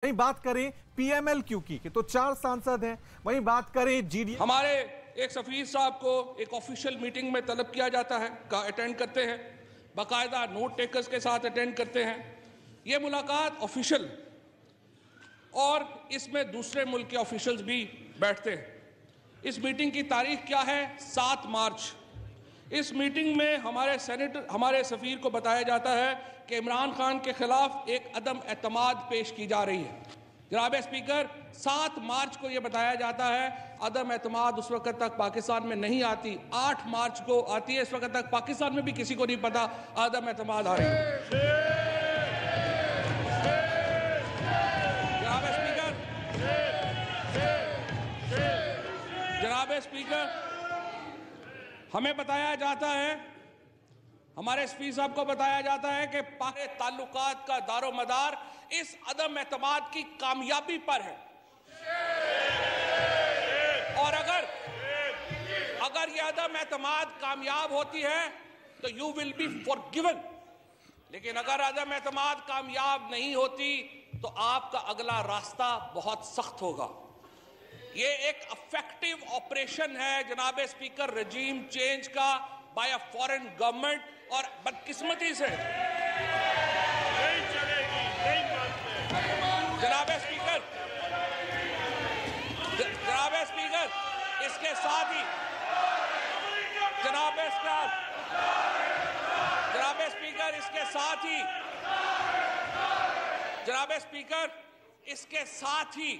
वहीं बात करें पीएमएलक्यू की तो 4 सांसद हैं। वहीं बात करें जीडी, हमारे एक सफीर साहब को एक ऑफिशियल मीटिंग में तलब किया जाता है का अटेंड करते हैं, बाकायदा नोट टेकर्स के साथ अटेंड करते हैं। ये मुलाकात ऑफिशियल और इसमें दूसरे मुल्क के ऑफिशियल्स भी बैठते हैं। इस मीटिंग की तारीख क्या है? 7 मार्च। इस मीटिंग में हमारे सफीर को बताया जाता है कि इमरान खान के खिलाफ एक अदम एतमाद पेश की जा रही है। जनाब स्पीकर, 7 मार्च को यह बताया जाता है अदम एतमाद उस वक्त तक पाकिस्तान में नहीं आती, 8 मार्च को आती है। इस वक्त तक पाकिस्तान में भी किसी को नहीं पता अदम एतमाद आ रही है। जनाब स्पीकर, हमें बताया जाता है, हमारे स्पीकर साहब को बताया जाता है कि पाक ताल्लुकात का दारो मदार इस अदम एतमाद की कामयाबी पर है। और अगर यह अदम एतमाद कामयाब होती है तो यू विल बी फॉरगिवन, लेकिन अगर अदम एतमाद कामयाब नहीं होती तो आपका अगला रास्ता बहुत सख्त होगा। ये एक इफेक्टिव ऑपरेशन है जनाब स्पीकर रजीम चेंज का बाय अ फॉरेन गवर्नमेंट, और बदकिस्मती से जनाब स्पीकर इसके साथ ही इसके साथ ही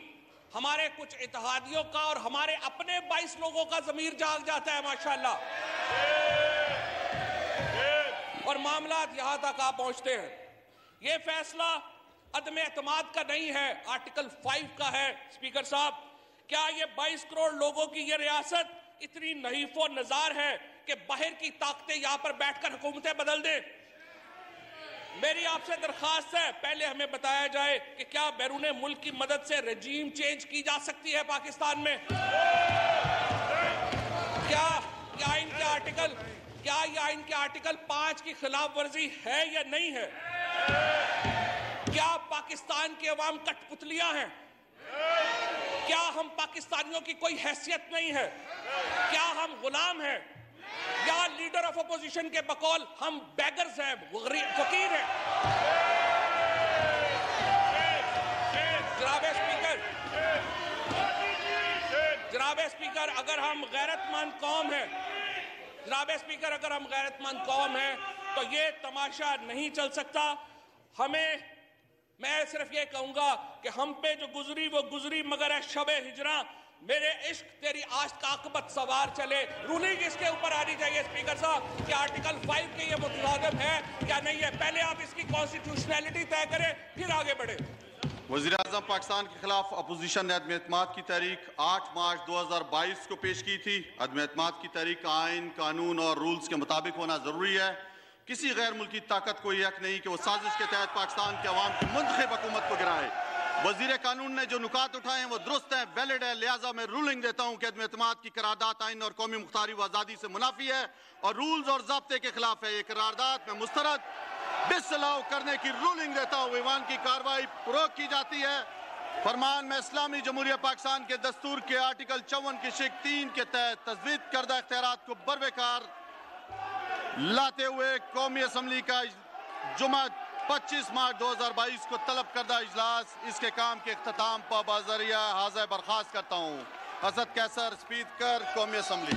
हमारे कुछ इत्तेहादियों का और हमारे अपने 22 लोगों का ज़मीर जाग जाता है माशाअल्लाह, और मामलात यहां तक आ पहुंचते हैं। यह फैसला अदम एतमाद का नहीं है, आर्टिकल 5 का है। स्पीकर साहब, क्या ये 22 करोड़ लोगों की ये रियासत इतनी नहीफो नजार है कि बाहर की ताकतें यहां पर बैठकर हुकूमतें बदल दें? मेरी आपसे दरखास्त है, पहले हमें बताया जाए कि क्या बैरून मुल्क की मदद से रजीम चेंज की जा सकती है पाकिस्तान में? क्या आइन के आर्टिकल 5 की खिलाफ वर्जी है या नहीं है? क्या पाकिस्तान की अवाम कठपुतलियां हैं? क्या हम पाकिस्तानियों की कोई हैसियत नहीं है? क्या हम गुलाम हैं या लीडर ऑफ अपोजिशन के बकौल हम बैगर्स हैं, फकीर हैं? जनाब स्पीकर, अगर हम गैरतमंद कौम हैं तो ये तमाशा नहीं चल सकता। मैं सिर्फ ये कहूंगा कि हम पे जो गुजरी वो गुजरी, मगर है शबे हिजरा मेरे इश्क तेरी आश्क का आकबत सवार चले। रूलिंग इसके ऊपर आनी चाहिए स्पीकर साहब कि आर्टिकल 5 के ये मुतलाज़िम है क्या नहीं है। पहले आप इसकी कॉन्स्टिट्यूशनैलिटी तय करें, फिर आगे बढ़े। वज़ीर-ए-आज़म पाकिस्तान के खिलाफ अपोजिशन ने अदम एतमाद की तारीख 8 मार्च 2022 को पेश की थी। अदम एतमाद की तारीख आइन, कानून और रूल्स के मुताबिक होना जरूरी है। किसी गैर मुल्की ताकत को यह हक नहीं कि वो साजिश के तहत पाकिस्तान के अवाम की मुंतखब हुकूमत को गिराए। वजीर कानून ने जो नुकात उठाए हैं वो दुरुस्त है, वैलिड है। लिहाजा मैं रूलिंग देता हूं कि अदम एतमाद की करारदाद आइन और कौमी मुख्तारी व आज़ादी से मुनाफी है और रूल्स और ज़ाब्ते के खिलाफ है। ये करारदाद में मुस्तरद डिसअलाउ करने की रूलिंग देता हूं। ईवान की कार्रवाई रोक की जाती है। फरमान में इस्लामी जमहूरिया पाकिस्तान के दस्तूर के आर्टिकल 54 की शिक 3 के तहत तजवीज़ करदा इख्तियारात को बरवेकार लाते हुए कौमी असम्बली का जुमा 25 मार्च 2022 को तलब करदा इजलास इसके काम के इख्तिताम पर बाज़रिया हाज़िर बर्खास्त करता हूँ। हसद कैसर, स्पीकर कौमी असम्बली।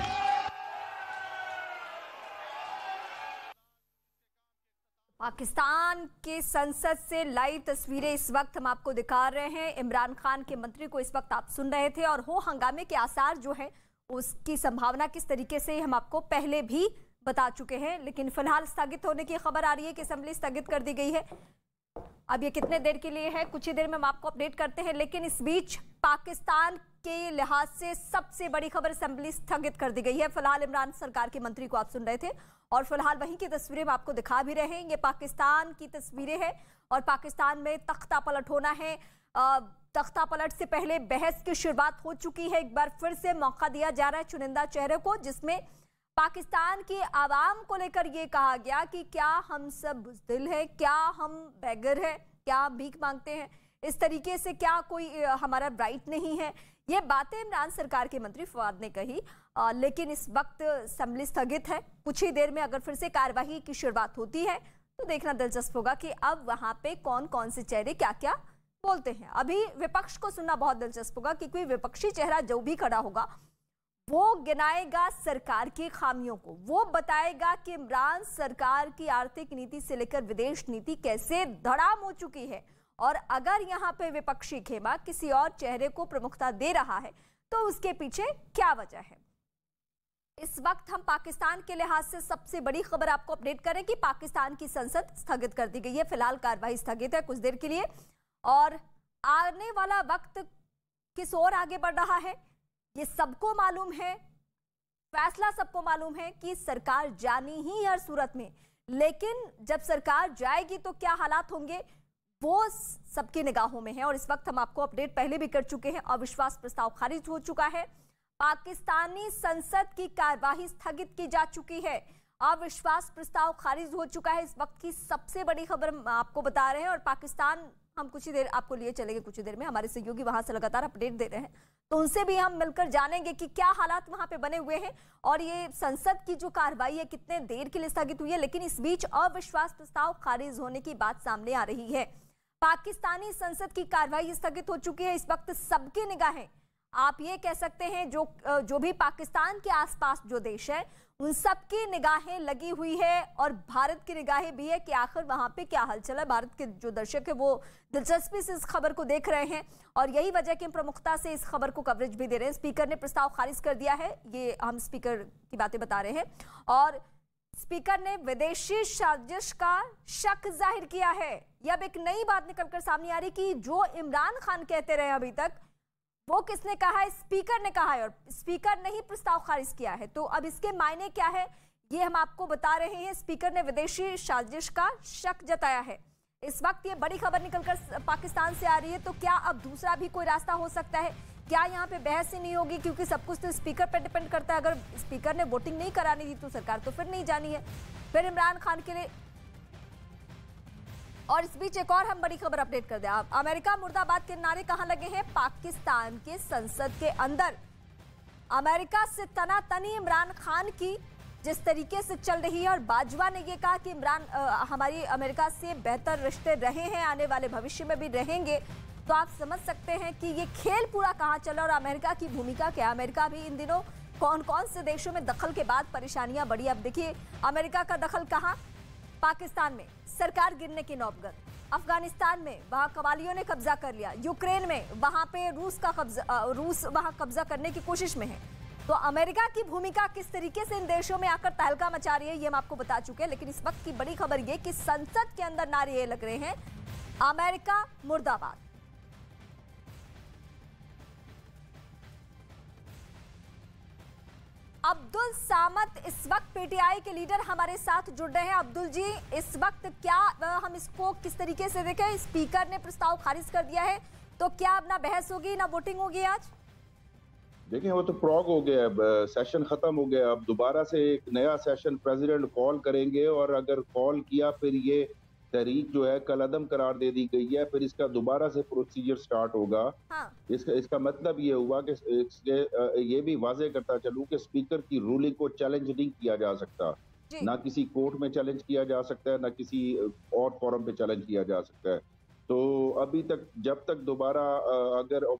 पाकिस्तान के संसद से लाइव तस्वीरें इस वक्त हम आपको दिखा रहे हैं। इमरान खान के मंत्री को इस वक्त आप सुन रहे थे और हो हंगामे के आसार जो है उसकी संभावना किस तरीके से हम आपको पहले भी बता चुके हैं, लेकिन फिलहाल स्थगित होने की खबर आ रही है कि असेंबली स्थगित कर दी गई है। अब ये कितने देर के लिए है, कुछ ही देर में हम आपको अपडेट करते हैं। लेकिन इस बीच पाकिस्तान के लिहाज से सबसे बड़ी खबर, असेंबली स्थगित कर दी गई है। फिलहाल इमरान सरकार के मंत्री को आप सुन रहे थे और फिलहाल वहीं की तस्वीरें हम आपको दिखा भी रहे हैं। ये पाकिस्तान की तस्वीरें हैं और पाकिस्तान में तख्ता पलट होना है। तख्ता पलट से पहले बहस की शुरुआत हो चुकी है। एक बार फिर से मौका दिया जा रहा है चुनिंदा चेहरे को, जिसमें पाकिस्तान की आवाम को लेकर यह कहा गया कि क्या हम सब बुज़दिल हैं, क्या हम बैगर हैं, क्या हम भीख मांगते हैं। इस तरीके से क्या कोई हमारा राइट नहीं है? ये बातें इमरान सरकार के मंत्री फवाद ने कही, लेकिन इस वक्त असेंबली स्थगित है। कुछ ही देर में अगर फिर से कार्यवाही की शुरुआत होती है तो देखना दिलचस्प होगा कि अब वहां पे कौन कौन से चेहरे क्या क्या बोलते हैं। अभी विपक्ष को सुनना बहुत दिलचस्प होगा कि कोई विपक्षी चेहरा जो भी खड़ा होगा वो गिनाएगा सरकार की खामियों को, वो बताएगा कि इमरान सरकार की आर्थिक नीति से लेकर विदेश नीति कैसे धड़ाम हो चुकी है। और अगर यहाँ पे विपक्षी खेमा किसी और चेहरे को प्रमुखता दे रहा है तो उसके पीछे क्या वजह है। इस वक्त हम पाकिस्तान के लिहाज से सबसे बड़ी खबर आपको अपडेट करें कि पाकिस्तान की संसद स्थगित कर दी गई है। फिलहाल कार्यवाही स्थगित है कुछ देर के लिए, और आने वाला वक्त किस ओर आगे बढ़ रहा है ये सबको मालूम है। फैसला सबको मालूम है कि सरकार जानी ही हर सूरत में, लेकिन जब सरकार जाएगी तो क्या हालात होंगे वो सबकी निगाहों में है। और इस वक्त हम आपको अपडेट पहले भी कर चुके हैं। अविश्वास प्रस्ताव खारिज हो चुका है, पाकिस्तानी संसद की कार्यवाही स्थगित की जा चुकी है, अविश्वास प्रस्ताव खारिज हो चुका है। इस वक्त की सबसे बड़ी खबर हम आपको बता रहे हैं। और पाकिस्तान हम कुछ ही देर आपको लिए चलेंगे, कुछ ही देर में हमारे सहयोगी वहां से लगातार अपडेट दे रहे हैं, तो उनसे भी हम मिलकर जानेंगे कि क्या हालात वहां पे बने हुए हैं और ये संसद की जो कार्रवाई है कितने देर के लिए स्थगित हुई है। लेकिन इस बीच अविश्वास प्रस्ताव खारिज होने की बात सामने आ रही है। पाकिस्तानी संसद की कार्रवाई स्थगित हो चुकी है। इस वक्त सबकी निगाहें, आप ये कह सकते हैं जो भी पाकिस्तान के आसपास जो देश है उन सब की निगाहें लगी हुई है, और भारत की निगाहें भी है कि आखिर वहां पे क्या हलचल है। भारत के जो दर्शक है वो दिलचस्पी से इस खबर को देख रहे हैं, और यही वजह कि हम प्रमुखता से इस खबर को कवरेज भी दे रहे हैं। स्पीकर ने प्रस्ताव खारिज कर दिया है, ये हम स्पीकर की बातें बता रहे हैं, और स्पीकर ने विदेशी साजिश का शक जाहिर किया है। यह अब एक नई बात निकलकर सामने आ रही कि जो इमरान खान कहते रहे अभी तक, वो किसने कहा है? स्पीकर ने कहा है, और स्पीकर ने ही प्रस्ताव खारिज किया है। तो अब इसके मायने क्या है ये हम आपको बता रहे हैं। स्पीकर ने विदेशी साजिश का शक जताया है। इस वक्त ये बड़ी खबर निकलकर पाकिस्तान से आ रही है, तो क्या अब दूसरा भी कोई रास्ता हो सकता है? क्या यहाँ पे बहस ही नहीं होगी? क्योंकि सब कुछ तो स्पीकर पर डिपेंड करता है। अगर स्पीकर ने वोटिंग नहीं करानी थी तो सरकार तो फिर नहीं जानी है, फिर इमरान खान के लिए। और इस बीच एक और हम बड़ी खबर अपडेट कर दें। अमेरिका मुर्दाबाद के नारे कहां लगे हैं? पाकिस्तान के संसद के अंदर। अमेरिका से तनातनी इमरान खान की जिस तरीके से चल रही है, और बाजवा ने यह कहा कि इमरान हमारी अमेरिका से बेहतर रिश्ते रहे हैं, आने वाले भविष्य में भी रहेंगे। तो आप समझ सकते हैं कि ये खेल पूरा कहां चला और अमेरिका की भूमिका क्या। अमेरिका भी इन दिनों कौन कौन से देशों में दखल के बाद परेशानियां बढ़ी। अब देखिए अमेरिका का दखल कहां? पाकिस्तान में सरकार गिरने की नौबत, अफगानिस्तान में वहां कवालियों ने कब्जा कर लिया, यूक्रेन में वहां पे रूस वहां कब्जा करने की कोशिश में है। तो अमेरिका की भूमिका किस तरीके से इन देशों में आकर तहलका मचा रही है ये हम आपको बता चुके हैं। लेकिन इस वक्त की बड़ी खबर ये कि संसद के अंदर नारे ये लग रहे हैं, अमेरिका मुर्दाबाद। अब्दुल सामत इस वक्त पीटीआई के लीडर हमारे साथ जुड़ रहे हैं। अब्दुल जी, इस वक्त क्या हम इसको किस तरीके से देखें? स्पीकर ने प्रस्ताव खारिज कर दिया है, तो क्या अब ना बहस होगी ना वोटिंग होगी आज? देखिए वो तो प्रॉग हो गया, अब सेशन खत्म हो गया। अब दोबारा से एक नया सेशन प्रेसिडेंट कॉल करेंगे, और अगर कॉल किया फिर ये तहरीक जो है कल अदम करार दे दी गई है, फिर इसका दोबारा से प्रोसीजर स्टार्ट होगा। हाँ। इसका मतलब ये हुआ कि ये भी वाजे करता चलूं कि स्पीकर की रूलिंग को चैलेंज नहीं किया जा सकता, ना किसी कोर्ट में चैलेंज किया जा सकता है, ना किसी और फोरम पे चैलेंज किया जा सकता है। तो अभी तक जब तक दोबारा अगर